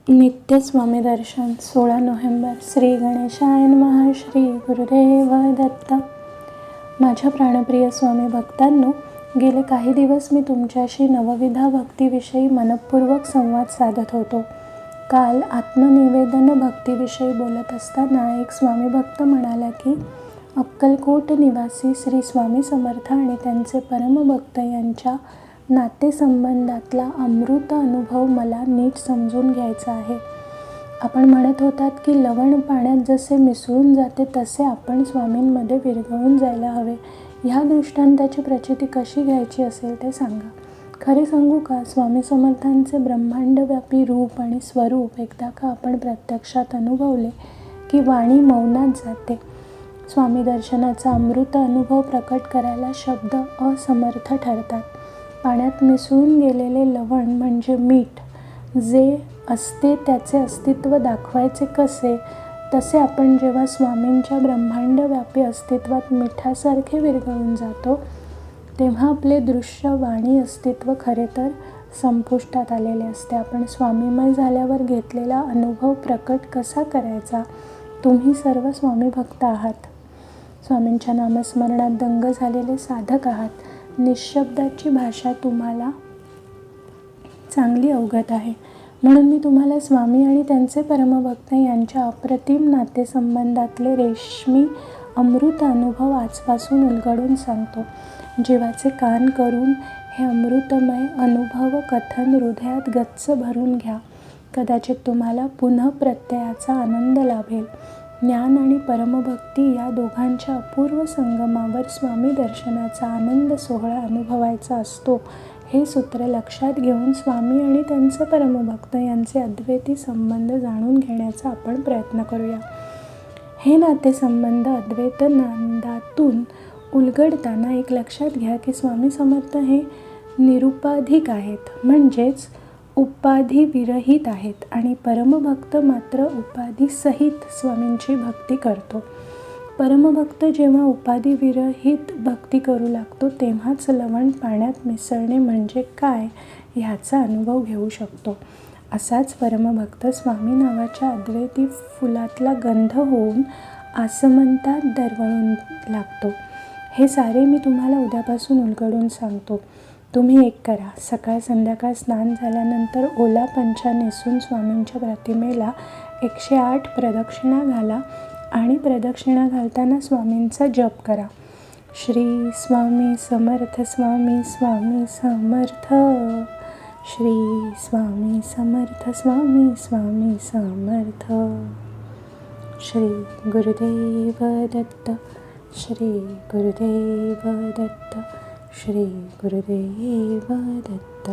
नित्य स्वामी दर्शन 16 नोव्हेंबर. श्री गणेशाय नमः. श्री गुरुदेव दत्त. माझ्या प्राणप्रिय स्वामी भक्तांनो, गेले काही दिवस मी तुमच्याशी नवविधा भक्तीविषयी मनपूर्वक संवाद साधत होतो. काल आत्मनिवेदन भक्तीविषयी बोलत असताना एक स्वामी भक्त म्हणाला की अक्कलकोट निवासी श्री स्वामी समर्थ आणि त्यांचे परमभक्त यांच्या नातेसंबंधातला अमृत अनुभव मला नीट समजून घ्यायचा आहे. आपण म्हणत होतात की लवण पाण्यात जसे मिसळून जाते तसे आपण स्वामींमध्ये विरघळून जायला हवे. ह्या दृष्टांताची प्रचिती कशी घ्यायची असेल ते सांगा. खरे सांगू का, स्वामी समर्थांचे ब्रह्मांडव्यापी रूप आणि स्वरूप एकदा का आपण प्रत्यक्षात अनुभवले की वाणी मौनात जाते. स्वामी दर्शनाचा अमृत अनुभव प्रकट करायला शब्द असमर्थ ठरतात. पाण्यात मिसळून गेलेले लवण म्हणजे मीठ, जे असते त्याचे अस्तित्व दाखवायचे कसे, तसे आपण जेव्हा स्वामींच्या ब्रह्मांडव्यापी अस्तित्वात मिठासारखे विरघळून जातो तेव्हा आपले दृश्य वाणी अस्तित्व खरे तर संपुष्टात आलेले असते. आपण स्वामीमय झाल्यावर घेतलेला अनुभव प्रकट कसा करायचा? तुम्ही सर्व स्वामी भक्त आहात, स्वामींच्या नामस्मरणात दंग झालेले साधक आहात. निःशब्दाची भाषा तुम्हाला चांगली अवगत आहे. म्हणून मी तुम्हाला स्वामी आणि त्यांचे परमभक्त यांच्या अप्रतिम नातेसंबंधातले रेशमी अमृत अनुभव आजपासून उलगडून सांगतो. जीवाचे कान करून हे अमृतमय अनुभव कथन हृदयात गच्च भरून घ्या. कदाचित तुम्हाला पुनःप्रत्ययाचा आनंद लाभेल. ज्ञान आणि परमभक्ती या दोघांच्या अपूर्व संगमावर स्वामी दर्शनाचा आनंद सोहळा अनुभवायचा असतो. हे सूत्र लक्षात घेऊन स्वामी आणि त्यांचे परमभक्त यांचे अद्वैती संबंध जाणून घेण्याचा आपण प्रयत्न करूया. हे नातेसंबंध अद्वैत नांदातून उलगडताना एक लक्षात घ्या की स्वामी समर्थ हे निरुपाधिक आहेत, म्हणजेच उपाधी विरहित आहेत आणि परमभक्त मात्र उपाधीसहित स्वामींची भक्ती करतो. परमभक्त जेव्हा उपाधी विरहित भक्ती करू लागतो तेव्हाच लवण पाण्यात मिसळणे म्हणजे काय ह्याचा अनुभव घेऊ शकतो. असाच परमभक्त स्वामी नावाच्या अद्वैती फुलातला गंध होऊन आसमंतात दरवळून लागतो. हे सारे मी तुम्हाला उद्यापासून उलगडून सांगतो. तुम्ही एक करा, सकाळ संध्याकाळ स्नान झाल्यानंतर ओला पंचा नेसून स्वामींच्या प्रतिमेला 108 प्रदक्षिणा घाला आणि प्रदक्षिणा घालताना स्वामींचा जप करा. श्री स्वामी समर्थ, स्वामी स्वामी समर्थ, श्री स्वामी समर्थ, स्वामी स्वामी समर्थ. श्री गुरुदेव दत्त. श्री गुरुदेव दत्त. श्री गुरुदेव दत्त.